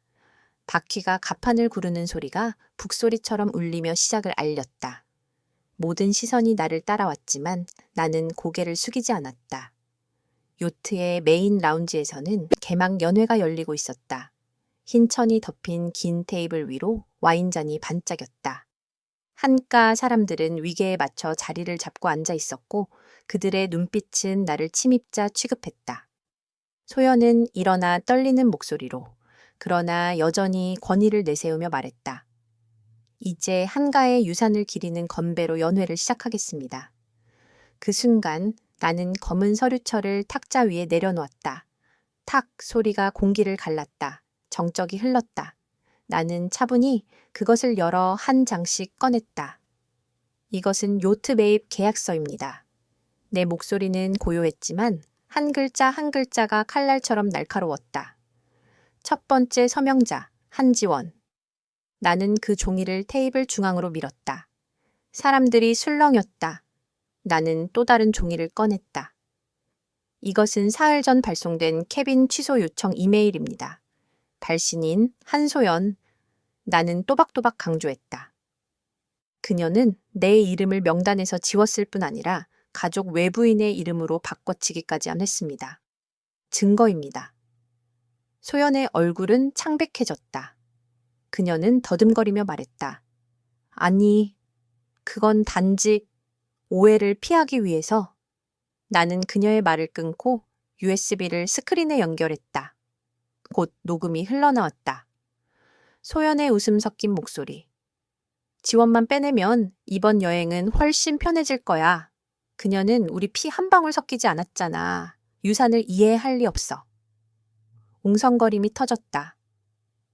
바퀴가 가판을 구르는 소리가 북소리처럼 울리며 시작을 알렸다. 모든 시선이 나를 따라왔지만 나는 고개를 숙이지 않았다. 요트의 메인 라운지에서는 개막 연회가 열리고 있었다. 흰 천이 덮인 긴 테이블 위로 와인잔이 반짝였다. 한가 사람들은 위계에 맞춰 자리를 잡고 앉아 있었고 그들의 눈빛은 나를 침입자 취급했다. 소연은 일어나 떨리는 목소리로 그러나 여전히 권위를 내세우며 말했다. 이제 한가의 유산을 기리는 건배로 연회를 시작하겠습니다. 그 순간 나는 검은 서류철을 탁자 위에 내려놓았다. 탁 소리가 공기를 갈랐다. 정적이 흘렀다. 나는 차분히 그것을 열어 한 장씩 꺼냈다. 이것은 요트 매입 계약서입니다. 내 목소리는 고요했지만 한 글자 한 글자가 칼날처럼 날카로웠다. 첫 번째 서명자, 한지원. 나는 그 종이를 테이블 중앙으로 밀었다. 사람들이 술렁였다. 나는 또 다른 종이를 꺼냈다. 이것은 사흘 전 발송된 케빈 취소 요청 이메일입니다. 발신인 한소연. 나는 또박또박 강조했다. 그녀는 내 이름을 명단에서 지웠을 뿐 아니라 가족 외부인의 이름으로 바꿔치기까지 했습니다. 증거입니다. 소연의 얼굴은 창백해졌다. 그녀는 더듬거리며 말했다. 아니, 그건 단지 오해를 피하기 위해서. 나는 그녀의 말을 끊고 USB를 스크린에 연결했다. 곧 녹음이 흘러나왔다. 소연의 웃음 섞인 목소리. 지원만 빼내면 이번 여행은 훨씬 편해질 거야. 그녀는 우리 피 한 방울 섞이지 않았잖아. 유산을 이해할 리 없어. 웅성거림이 터졌다.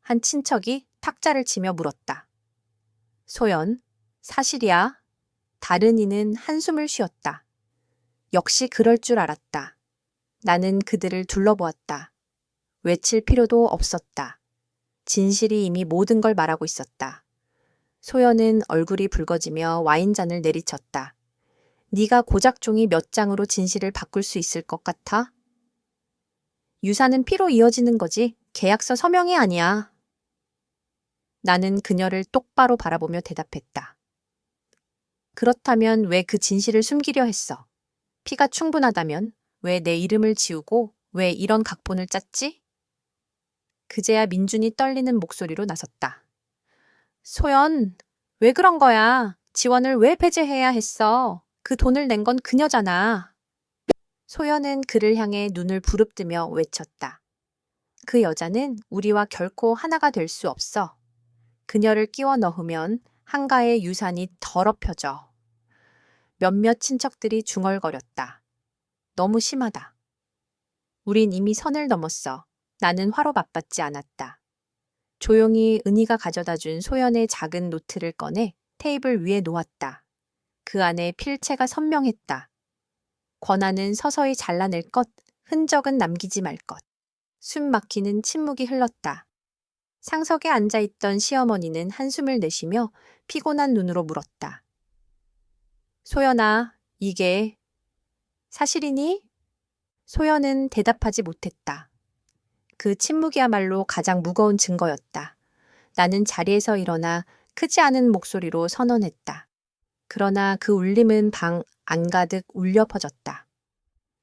한 친척이 탁자를 치며 물었다. 소연, 사실이야? 다른 이는 한숨을 쉬었다. 역시 그럴 줄 알았다. 나는 그들을 둘러보았다. 외칠 필요도 없었다. 진실이 이미 모든 걸 말하고 있었다. 소연은 얼굴이 붉어지며 와인잔을 내리쳤다. 네가 고작종이 몇 장으로 진실을 바꿀 수 있을 것 같아? 유산은 피로 이어지는 거지 계약서 서명이 아니야. 나는 그녀를 똑바로 바라보며 대답했다. 그렇다면 왜 그 진실을 숨기려 했어? 피가 충분하다면 왜 내 이름을 지우고 왜 이런 각본을 짰지? 그제야 민준이 떨리는 목소리로 나섰다. 소연, 왜 그런 거야? 지원을 왜 폐지해야 했어? 그 돈을 낸 건 그녀잖아. 소연은 그를 향해 눈을 부릅뜨며 외쳤다. 그 여자는 우리와 결코 하나가 될 수 없어. 그녀를 끼워 넣으면 한가의 유산이 더럽혀져. 몇몇 친척들이 중얼거렸다. 너무 심하다. 우린 이미 선을 넘었어. 나는 화로 맞받지 않았다. 조용히 은희가 가져다 준 소연의 작은 노트를 꺼내 테이블 위에 놓았다. 그 안에 필체가 선명했다. 권한은 서서히 잘라낼 것, 흔적은 남기지 말 것. 숨 막히는 침묵이 흘렀다. 상석에 앉아있던 시어머니는 한숨을 내쉬며 피곤한 눈으로 물었다. 소연아, 이게 사실이니? 소연은 대답하지 못했다. 그 침묵이야말로 가장 무거운 증거였다. 나는 자리에서 일어나 크지 않은 목소리로 선언했다. 그러나 그 울림은 방 안가득 울려 퍼졌다.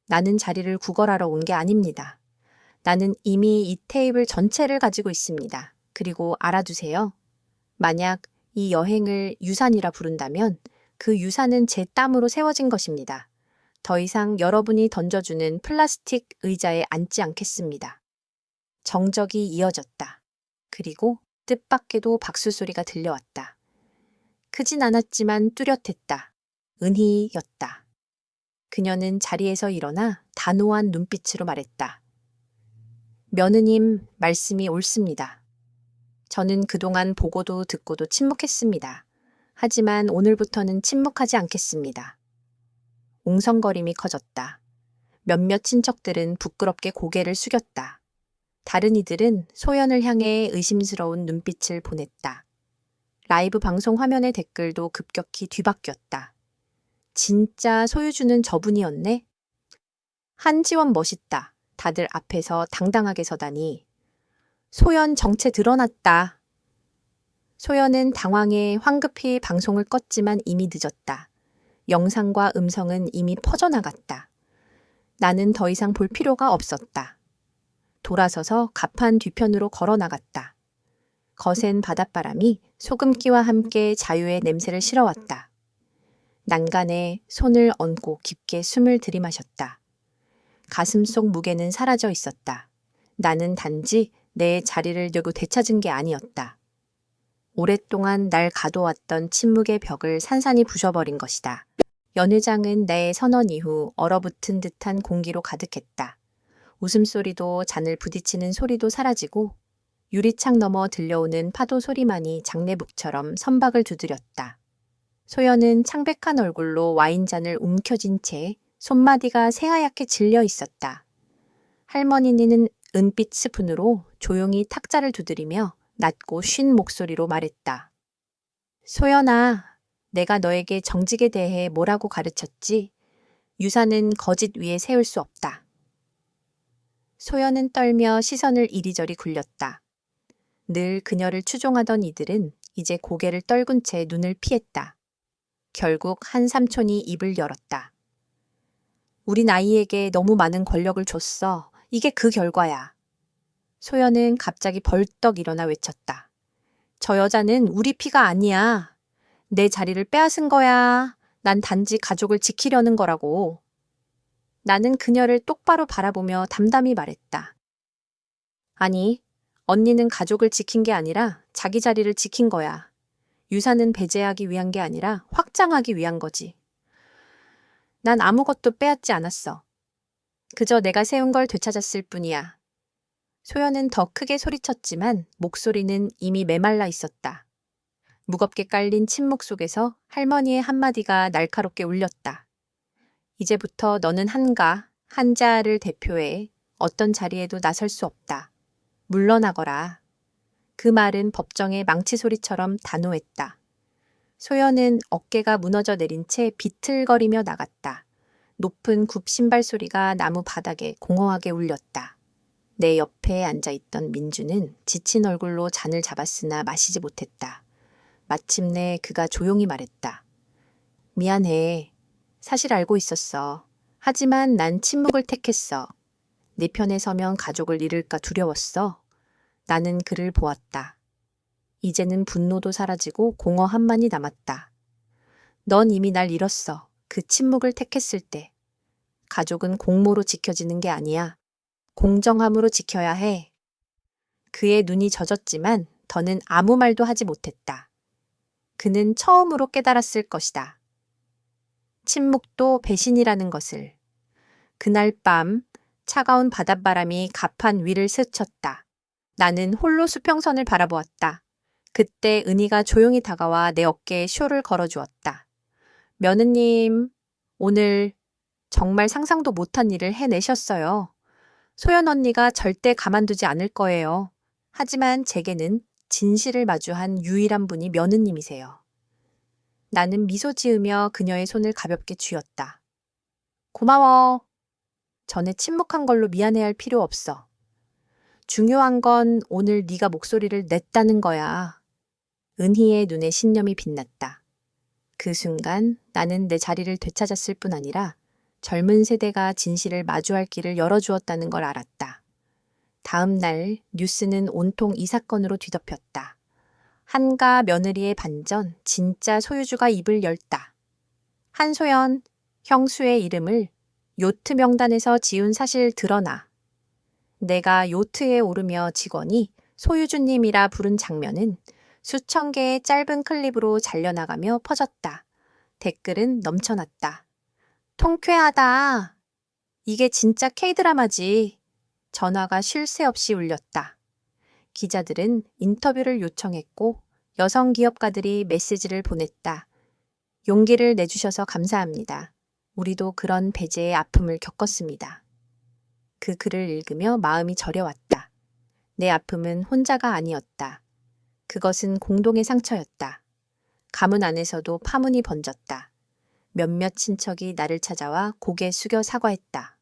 나는 자리를 구걸하러 온 게 아닙니다. 나는 이미 이 테이블 전체를 가지고 있습니다. 그리고 알아두세요. 만약 이 여행을 유산이라 부른다면 그 유산은 제 땀으로 세워진 것입니다. 더 이상 여러분이 던져주는 플라스틱 의자에 앉지 않겠습니다. 정적이 이어졌다. 그리고 뜻밖에도 박수 소리가 들려왔다. 크진 않았지만 뚜렷했다. 은희였다. 그녀는 자리에서 일어나 단호한 눈빛으로 말했다. 며느님, 말씀이 옳습니다. 저는 그동안 보고도 듣고도 침묵했습니다. 하지만 오늘부터는 침묵하지 않겠습니다. 웅성거림이 커졌다. 몇몇 친척들은 부끄럽게 고개를 숙였다. 다른 이들은 소연을 향해 의심스러운 눈빛을 보냈다. 라이브 방송 화면의 댓글도 급격히 뒤바뀌었다. 진짜 소유주는 저분이었네? 한지원 멋있다. 다들 앞에서 당당하게 서다니. 소연 정체 드러났다. 소연은 당황해 황급히 방송을 껐지만 이미 늦었다. 영상과 음성은 이미 퍼져나갔다. 나는 더 이상 볼 필요가 없었다. 돌아서서 가판 뒤편으로 걸어 나갔다. 거센 바닷바람이 소금기와 함께 자유의 냄새를 실어왔다. 난간에 손을 얹고 깊게 숨을 들이마셨다. 가슴 속 무게는 사라져 있었다. 나는 단지 내 자리를 두고 되찾은 게 아니었다. 오랫동안 날 가둬왔던 침묵의 벽을 산산이 부셔버린 것이다. 연회장은 내 선언 이후 얼어붙은 듯한 공기로 가득했다. 웃음소리도 잔을 부딪히는 소리도 사라지고 유리창 너머 들려오는 파도 소리만이 장례북처럼 선박을 두드렸다. 소연은 창백한 얼굴로 와인잔을 움켜쥔 채 손마디가 새하얗게 질려 있었다. 할머니는 은빛 스푼으로 조용히 탁자를 두드리며 낮고 쉰 목소리로 말했다. 소연아, 내가 너에게 정직에 대해 뭐라고 가르쳤지? 유산은 거짓 위에 세울 수 없다. 소연은 떨며 시선을 이리저리 굴렸다. 늘 그녀를 추종하던 이들은 이제 고개를 떨군 채 눈을 피했다. 결국 한 삼촌이 입을 열었다. 우린 아이에게 너무 많은 권력을 줬어. 이게 그 결과야. 소연은 갑자기 벌떡 일어나 외쳤다. 저 여자는 우리 피가 아니야. 내 자리를 빼앗은 거야. 난 단지 가족을 지키려는 거라고. 나는 그녀를 똑바로 바라보며 담담히 말했다. 아니, 언니는 가족을 지킨 게 아니라 자기 자리를 지킨 거야. 유산은 배제하기 위한 게 아니라 확장하기 위한 거지. 난 아무것도 빼앗지 않았어. 그저 내가 세운 걸 되찾았을 뿐이야. 소연은 더 크게 소리쳤지만 목소리는 이미 메말라 있었다. 무겁게 깔린 침묵 속에서 할머니의 한마디가 날카롭게 울렸다. 이제부터 너는 한자를 대표해 어떤 자리에도 나설 수 없다. 물러나거라. 그 말은 법정의 망치 소리처럼 단호했다. 소연은 어깨가 무너져 내린 채 비틀거리며 나갔다. 높은 굽 신발 소리가 나무 바닥에 공허하게 울렸다. 내 옆에 앉아있던 민주는 지친 얼굴로 잔을 잡았으나 마시지 못했다. 마침내 그가 조용히 말했다. 미안해. 사실 알고 있었어. 하지만 난 침묵을 택했어. 네 편에 서면 가족을 잃을까 두려웠어. 나는 그를 보았다. 이제는 분노도 사라지고 공허함만이 남았다. 넌 이미 날 잃었어. 그 침묵을 택했을 때. 가족은 공모로 지켜지는 게 아니야. 공정함으로 지켜야 해. 그의 눈이 젖었지만 더는 아무 말도 하지 못했다. 그는 처음으로 깨달았을 것이다. 침묵도 배신이라는 것을. 그날 밤 차가운 바닷바람이 가판 위를 스쳤다. 나는 홀로 수평선을 바라보았다. 그때 은희가 조용히 다가와 내 어깨에 쇼를 걸어주었다. 며느님, 오늘 정말 상상도 못한 일을 해내셨어요. 소연 언니가 절대 가만두지 않을 거예요. 하지만 제게는 진실을 마주한 유일한 분이 며느님이세요. 나는 미소 지으며 그녀의 손을 가볍게 쥐었다. 고마워. 전에 침묵한 걸로 미안해할 필요 없어. 중요한 건 오늘 네가 목소리를 냈다는 거야. 은희의 눈에 신념이 빛났다. 그 순간 나는 내 자리를 되찾았을 뿐 아니라 젊은 세대가 진실을 마주할 길을 열어주었다는 걸 알았다. 다음 날 뉴스는 온통 이 사건으로 뒤덮였다. 한가 며느리의 반전, 진짜 소유주가 입을 열다. 한소연, 형수의 이름을 요트 명단에서 지운 사실 드러나. 내가 요트에 오르며 직원이 소유주님이라 부른 장면은 수천 개의 짧은 클립으로 잘려나가며 퍼졌다. 댓글은 넘쳐났다. 통쾌하다. 이게 진짜 K드라마지. 전화가 쉴 새 없이 울렸다. 기자들은 인터뷰를 요청했고 여성 기업가들이 메시지를 보냈다. 용기를 내주셔서 감사합니다. 우리도 그런 배제의 아픔을 겪었습니다. 그 글을 읽으며 마음이 저려왔다. 내 아픔은 혼자가 아니었다. 그것은 공동의 상처였다. 가문 안에서도 파문이 번졌다. 몇몇 친척이 나를 찾아와 고개 숙여 사과했다.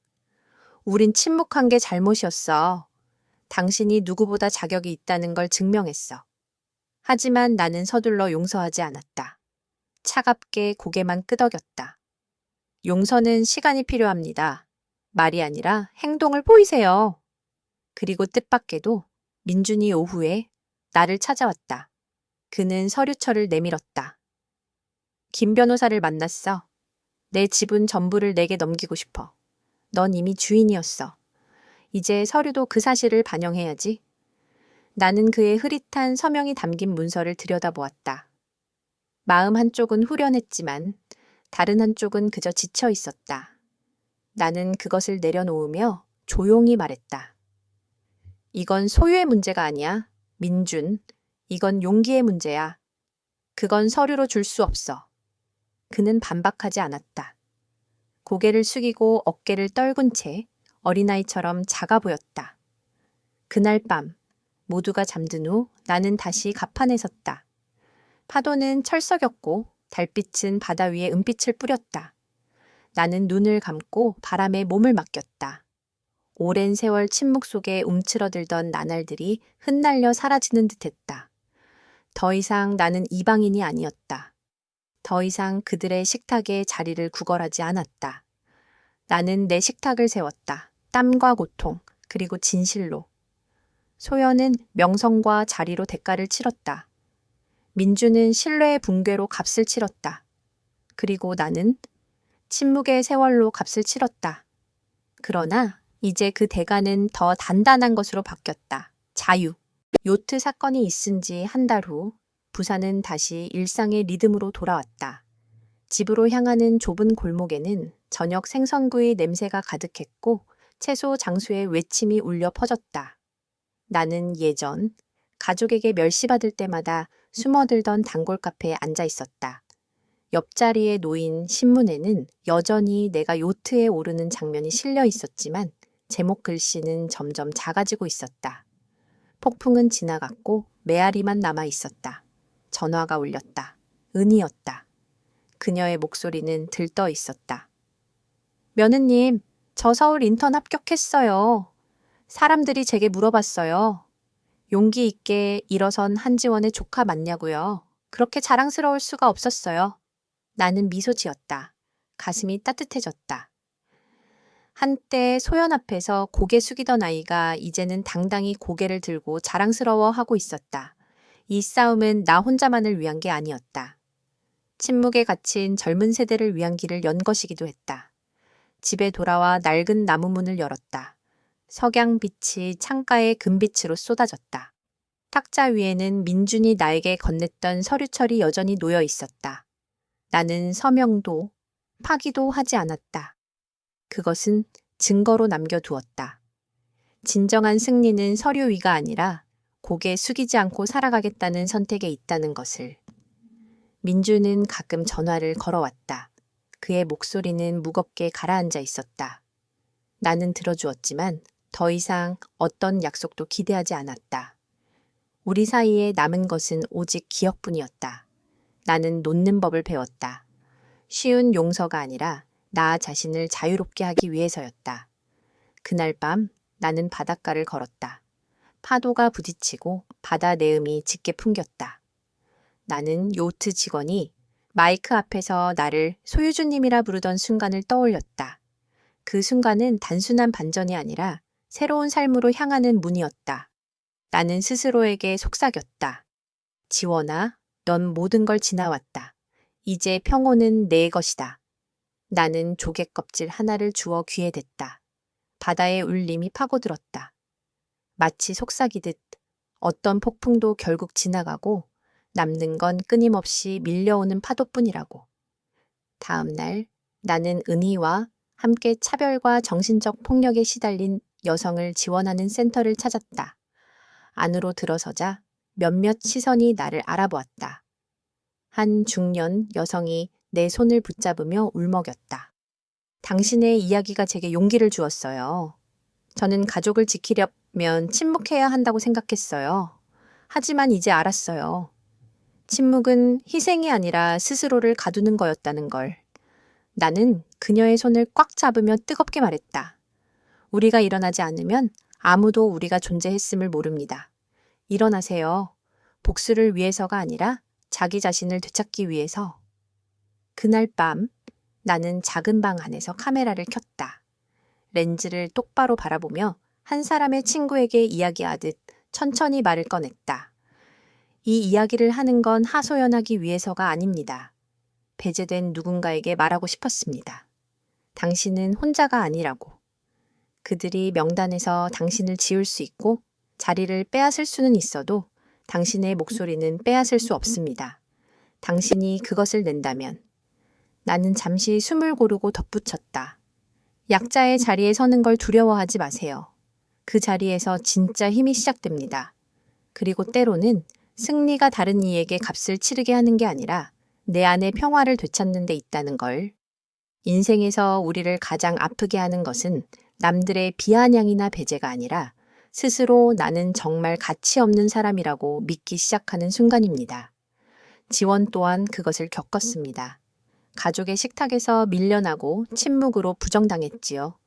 우린 침묵한 게 잘못이었어. 당신이 누구보다 자격이 있다는 걸 증명했어. 하지만 나는 서둘러 용서하지 않았다. 차갑게 고개만 끄덕였다. 용서는 시간이 필요합니다. 말이 아니라 행동을 보이세요. 그리고 뜻밖에도 민준이 오후에 나를 찾아왔다. 그는 서류철을 내밀었다. 김 변호사를 만났어. 내 지분 전부를 내게 넘기고 싶어. 넌 이미 주인이었어. 이제 서류도 그 사실을 반영해야지. 나는 그의 흐릿한 서명이 담긴 문서를 들여다보았다. 마음 한쪽은 후련했지만 다른 한쪽은 그저 지쳐 있었다. 나는 그것을 내려놓으며 조용히 말했다. 이건 소유의 문제가 아니야. 민준, 이건 용기의 문제야. 그건 서류로 줄 수 없어. 그는 반박하지 않았다. 고개를 숙이고 어깨를 떨군 채 어린아이처럼 작아 보였다. 그날 밤 모두가 잠든 후 나는 다시 갑판에 섰다. 파도는 철썩였고 달빛은 바다 위에 은빛을 뿌렸다. 나는 눈을 감고 바람에 몸을 맡겼다. 오랜 세월 침묵 속에 움츠러들던 나날들이 흩날려 사라지는 듯했다. 더 이상 나는 이방인이 아니었다. 더 이상 그들의 식탁에 자리를 구걸하지 않았다. 나는 내 식탁을 세웠다. 땀과 고통, 그리고 진실로. 소연은 명성과 자리로 대가를 치렀다. 민주는 신뢰의 붕괴로 값을 치렀다. 그리고 나는 침묵의 세월로 값을 치렀다. 그러나 이제 그 대가는 더 단단한 것으로 바뀌었다. 자유. 요트 사건이 있은 지 한 달 후 부산은 다시 일상의 리듬으로 돌아왔다. 집으로 향하는 좁은 골목에는 저녁 생선구이 냄새가 가득했고 채소 장수의 외침이 울려 퍼졌다. 나는 예전 가족에게 멸시받을 때마다 숨어들던 단골 카페에 앉아 있었다. 옆자리에 놓인 신문에는 여전히 내가 요트에 오르는 장면이 실려 있었지만 제목 글씨는 점점 작아지고 있었다. 폭풍은 지나갔고 메아리만 남아 있었다. 전화가 울렸다. 은희였다. 그녀의 목소리는 들떠 있었다. 며느님, 저 서울 인턴 합격했어요. 사람들이 제게 물어봤어요. 용기 있게 일어선 한지원의 조카 맞냐고요. 그렇게 자랑스러울 수가 없었어요. 나는 미소 지었다. 가슴이 따뜻해졌다. 한때 소연 앞에서 고개 숙이던 아이가 이제는 당당히 고개를 들고 자랑스러워하고 있었다. 이 싸움은 나 혼자만을 위한 게 아니었다. 침묵에 갇힌 젊은 세대를 위한 길을 연 것이기도 했다. 집에 돌아와 낡은 나무 문을 열었다. 석양빛이 창가의 금빛으로 쏟아졌다. 탁자 위에는 민준이 나에게 건넸던 서류철이 여전히 놓여 있었다. 나는 서명도 파기도 하지 않았다. 그것은 증거로 남겨두었다. 진정한 승리는 서류 위가 아니라 고개 숙이지 않고 살아가겠다는 선택에 있다는 것을. 민주는 가끔 전화를 걸어왔다. 그의 목소리는 무겁게 가라앉아 있었다. 나는 들어주었지만 더 이상 어떤 약속도 기대하지 않았다. 우리 사이에 남은 것은 오직 기억뿐이었다. 나는 놓는 법을 배웠다. 쉬운 용서가 아니라 나 자신을 자유롭게 하기 위해서였다. 그날 밤 나는 바닷가를 걸었다. 파도가 부딪히고 바다 내음이 짙게 풍겼다. 나는 요트 직원이 마이크 앞에서 나를 소유주님이라 부르던 순간을 떠올렸다. 그 순간은 단순한 반전이 아니라 새로운 삶으로 향하는 문이었다. 나는 스스로에게 속삭였다. 지원아, 넌 모든 걸 지나왔다. 이제 평온은 내 것이다. 나는 조개 껍질 하나를 주워 귀에 댔다. 바다의 울림이 파고들었다. 마치 속삭이듯 어떤 폭풍도 결국 지나가고 남는 건 끊임없이 밀려오는 파도뿐이라고. 다음 날 나는 은희와 함께 차별과 정신적 폭력에 시달린 여성을 지원하는 센터를 찾았다. 안으로 들어서자 몇몇 시선이 나를 알아보았다. 한 중년 여성이 내 손을 붙잡으며 울먹였다. 당신의 이야기가 제게 용기를 주었어요. 저는 가족을 지키려면 침묵해야 한다고 생각했어요. 하지만 이제 알았어요. 침묵은 희생이 아니라 스스로를 가두는 거였다는 걸. 나는 그녀의 손을 꽉 잡으며 뜨겁게 말했다. 우리가 일어나지 않으면 아무도 우리가 존재했음을 모릅니다. 일어나세요. 복수를 위해서가 아니라 자기 자신을 되찾기 위해서. 그날 밤 나는 작은 방 안에서 카메라를 켰다. 렌즈를 똑바로 바라보며 한 사람의 친구에게 이야기하듯 천천히 말을 꺼냈다. 이 이야기를 하는 건 하소연하기 위해서가 아닙니다. 배제된 누군가에게 말하고 싶었습니다. 당신은 혼자가 아니라고. 그들이 명단에서 당신을 지울 수 있고 자리를 빼앗을 수는 있어도 당신의 목소리는 빼앗을 수 없습니다. 당신이 그것을 낸다면. 나는 잠시 숨을 고르고 덧붙였다. 약자의 자리에 서는 걸 두려워하지 마세요. 그 자리에서 진짜 힘이 시작됩니다. 그리고 때로는 승리가 다른 이에게 값을 치르게 하는 게 아니라 내 안의 평화를 되찾는 데 있다는 걸. 인생에서 우리를 가장 아프게 하는 것은 남들의 비아냥이나 배제가 아니라 스스로 나는 정말 가치 없는 사람이라고 믿기 시작하는 순간입니다. 지원 또한 그것을 겪었습니다. 가족의 식탁에서 밀려나고 침묵으로 부정당했지요.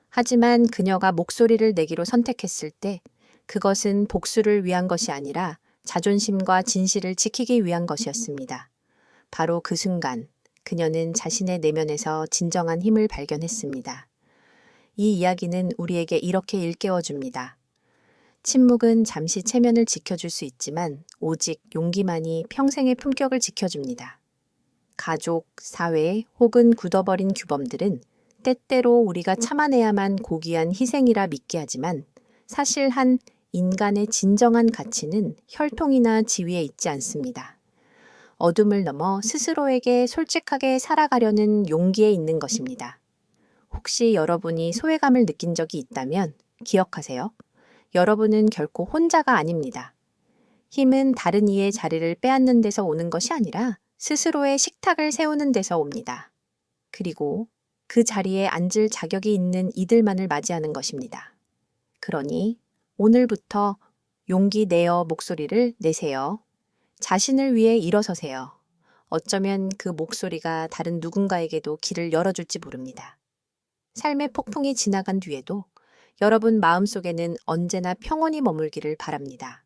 하지만 그녀가 목소리를 내기로 선택했을 때 그것은 복수를 위한 것이 아니라 자존심과 진실을 지키기 위한 것이었습니다. 바로 그 순간 그녀는 자신의 내면에서 진정한 힘을 발견했습니다. 이 이야기는 우리에게 이렇게 일깨워줍니다. 침묵은 잠시 체면을 지켜줄 수 있지만 오직 용기만이 평생의 품격을 지켜줍니다. 가족, 사회 혹은 굳어버린 규범들은 때때로 우리가 참아내야만 고귀한 희생이라 믿게 하지만 사실 한 인간의 진정한 가치는 혈통이나 지위에 있지 않습니다. 어둠을 넘어 스스로에게 솔직하게 살아가려는 용기에 있는 것입니다. 혹시 여러분이 소외감을 느낀 적이 있다면 기억하세요. 여러분은 결코 혼자가 아닙니다. 힘은 다른 이의 자리를 빼앗는 데서 오는 것이 아니라 스스로의 식탁을 세우는 데서 옵니다. 그리고 그 자리에 앉을 자격이 있는 이들만을 맞이하는 것입니다. 그러니 오늘부터 용기 내어 목소리를 내세요. 자신을 위해 일어서세요. 어쩌면 그 목소리가 다른 누군가에게도 길을 열어줄지 모릅니다. 삶의 폭풍이 지나간 뒤에도 여러분 마음속에는 언제나 평온이 머물기를 바랍니다.